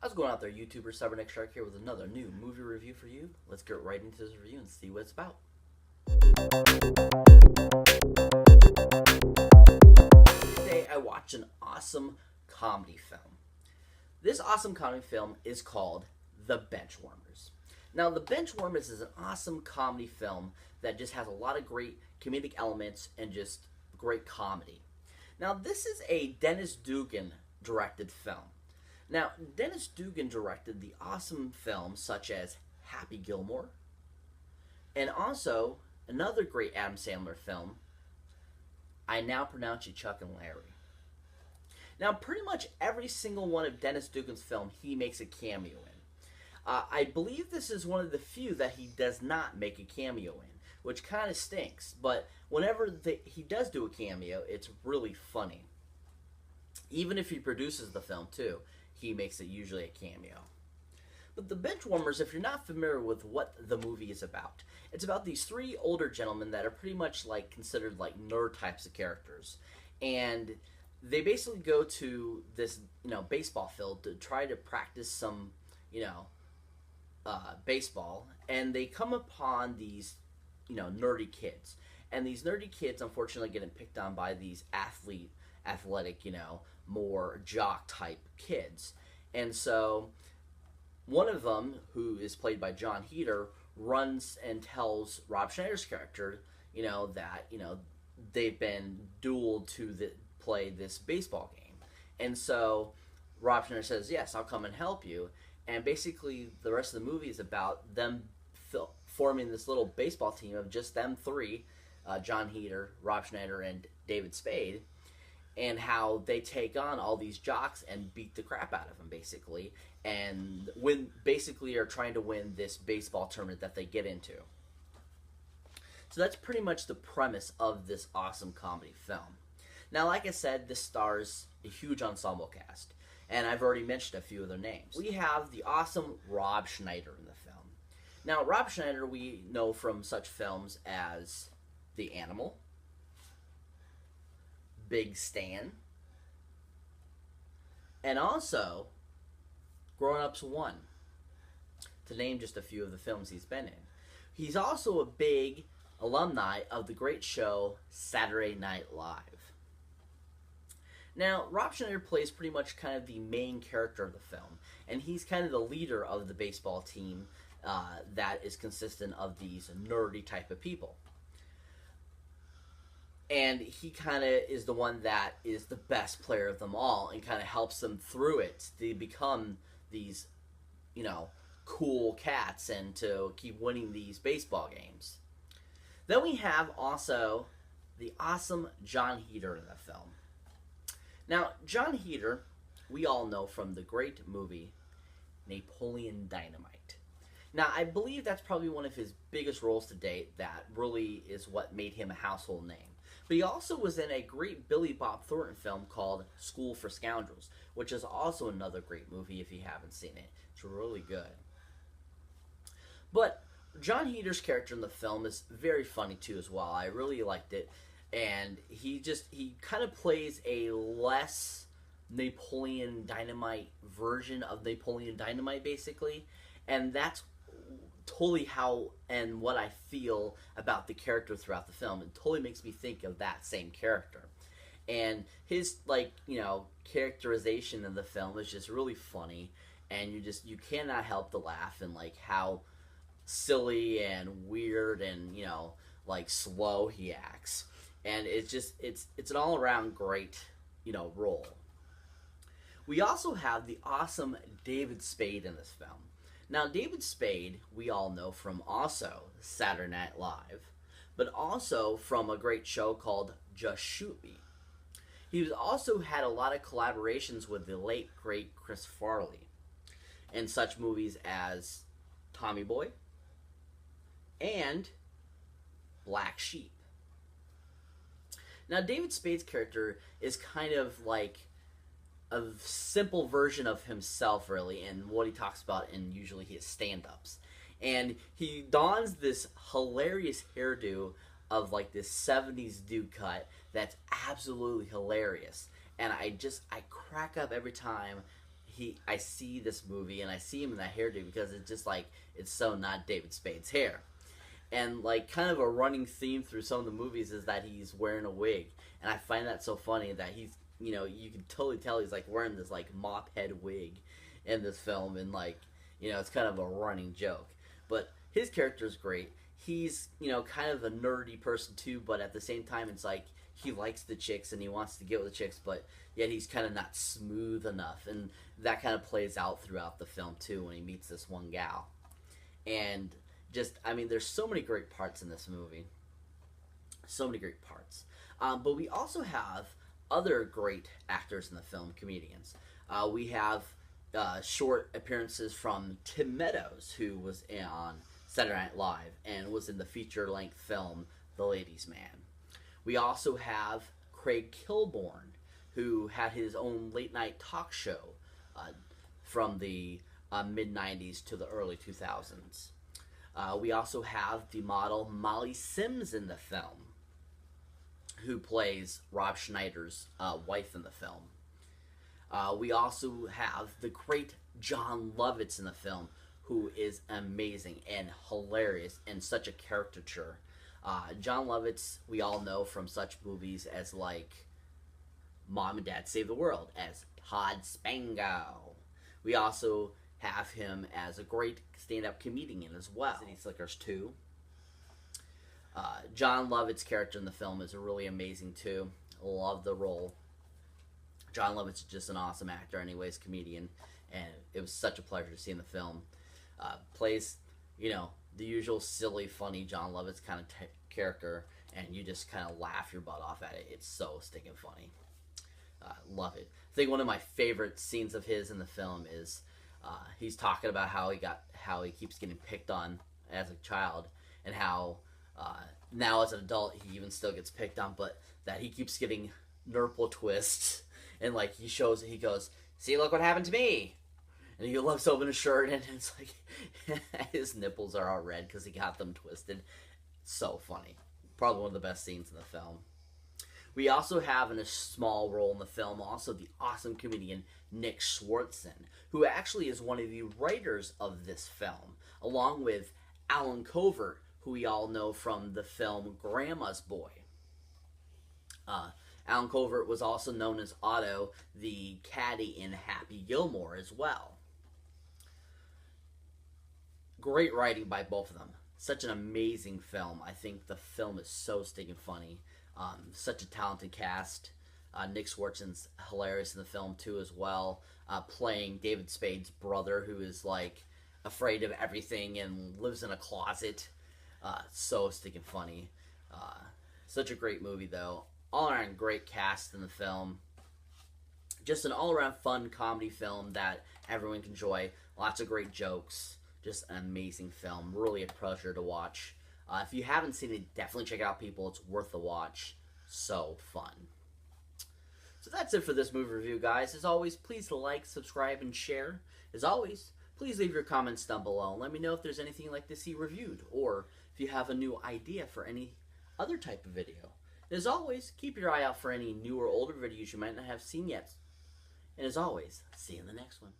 How's it going out there, YouTuber Cyberneticshark here with another new movie review for you. Let's get right into this review and see what it's about. Today I watched an awesome comedy film. This awesome comedy film is called The Benchwarmers. Now, The Benchwarmers is an awesome comedy film that just has a lot of great comedic elements and just great comedy. Now, this is a Dennis Dugan directed film. Now, Dennis Dugan directed the awesome films such as Happy Gilmore, and also another great Adam Sandler film, I Now Pronounce You Chuck and Larry. Now, pretty much every single one of Dennis Dugan's film, he makes a cameo in. I believe this is one of the few that he does not make a cameo in, which kind of stinks, but whenever he does do a cameo, it's really funny. Even if he produces the film, too, he makes it usually a cameo. But The Benchwarmers, if you're not familiar with what the movie is about, it's about these three older gentlemen that are pretty much like considered like nerd types of characters. And they basically go to this, baseball field to try to practice some, baseball. And they come upon these, nerdy kids. And these nerdy kids, unfortunately, getting picked on by these athletic, more jock type kids. And so one of them, who is played by Jon Heder, runs and tells Rob Schneider's character, that, they've been dueled to play this baseball game. And so Rob Schneider says, yes, I'll come and help you. And basically the rest of the movie is about them forming this little baseball team of just them three, Jon Heder, Rob Schneider, and David Spade, and how they take on all these jocks and beat the crap out of them, basically, and are trying to win this baseball tournament that they get into. So that's pretty much the premise of this awesome comedy film. Now, like I said, this stars a huge ensemble cast, and I've already mentioned a few of their names. We have the awesome Rob Schneider in the film. Now, Rob Schneider we know from such films as The Animal, Big Stan, and also Grown Ups 1, to name just a few of the films he's been in. He's also a big alumni of the great show Saturday Night Live. Now, Rob Schneider plays pretty much kind of the main character of the film, and he's kind of the leader of the baseball team that is consistent of these nerdy type of people. And he kind of is the one that is the best player of them all and kind of helps them through it to become these, cool cats and to keep winning these baseball games. Then we have also the awesome Jon Heder in the film. Now, Jon Heder, we all know from the great movie Napoleon Dynamite. Now, I believe that's probably one of his biggest roles to date that really is what made him a household name. But he also was in a great Billy Bob Thornton film called School for Scoundrels, which is also another great movie if you haven't seen it. It's really good. But Jon Heder's character in the film is very funny too as well. I really liked it. And he kind of plays a less Napoleon Dynamite version of Napoleon Dynamite, basically. And that's totally how and what I feel about the character throughout the film. It totally makes me think of that same character. And his, characterization in the film is just really funny. And you cannot help but laugh and, how silly and weird and, slow he acts. And it's an all-around great, role. We also have the awesome David Spade in this film. Now, David Spade, we all know from also Saturday Night Live, but also from a great show called Just Shoot Me. He also had a lot of collaborations with the late, great Chris Farley in such movies as Tommy Boy and Black Sheep. Now, David Spade's character is kind of like a simple version of himself, really, and what he talks about in usually his stand-ups. And he dons this hilarious hairdo of this 70s dude cut that's absolutely hilarious. And I crack up every time I see this movie and I see him in that hairdo because it's just like it's so not David Spade's hair. And like kind of a running theme through some of the movies is that he's wearing a wig, and I find that so funny that he's, you know, you can totally tell he's like wearing this like mop head wig in this film, and like, you know, it's kind of a running joke. But his character is great. He's, you know, kind of a nerdy person too, but at the same time it's like he likes the chicks and he wants to get with the chicks, but yet he's kind of not smooth enough, and that kind of plays out throughout the film too when he meets this one gal. And just, I mean, there's so many great parts in this movie. So many great parts. But we also have other great actors in the film, comedians. We have short appearances from Tim Meadows, who was on Saturday Night Live and was in the feature-length film The Ladies' Man. We also have Craig Kilborn, who had his own late-night talk show from the mid-90s to the early 2000s. We also have the model Molly Sims in the film, who plays Rob Schneider's wife in the film. We also have the great Jon Lovitz in the film, who is amazing and hilarious and such a caricature. Jon Lovitz, we all know from such movies as like Mom and Dad Save the World as Todd Spango. We also have him as a great stand-up comedian as well. City Slickers 2. Jon Lovitz's character in the film is really amazing too. Love the role. Jon Lovitz is just an awesome actor anyways, comedian, and it was such a pleasure to see in the film. Plays, you know, the usual silly, funny Jon Lovitz kind of character, and you just kind of laugh your butt off at it. It's so stinking funny. Love it. I think one of my favorite scenes of his in the film is he's talking about how he keeps getting picked on as a child, and how now as an adult he even still gets picked on, but that he keeps getting nurple twists, and like he goes, "See, look what happened to me," and he lifts open his shirt and it's like his nipples are all red because he got them twisted. So funny. Probably one of the best scenes in the film. We also have in a small role in the film also the awesome comedian Nick Swardson, who actually is one of the writers of this film, along with Alan Covert, who we all know from the film Grandma's Boy. Alan Covert was also known as Otto, the caddy in Happy Gilmore as well. Great writing by both of them. Such an amazing film. I think the film is so stinking funny. Such a talented cast. Nick Swardson's hilarious in the film too as well, playing David Spade's brother, who is like afraid of everything and lives in a closet. So stinking funny. Such a great movie though. All around great cast in the film. Just an all around fun comedy film that everyone can enjoy. Lots of great jokes. Just an amazing film. Really a pleasure to watch. If you haven't seen it, definitely check it out, people. It's worth the watch. So fun. So that's it for this movie review, guys. As always, please like, subscribe, and share. As always, please leave your comments down below and let me know if there's anything you'd like to see reviewed, or if you have a new idea for any other type of video. And as always, keep your eye out for any new or older videos you might not have seen yet. And as always, see you in the next one.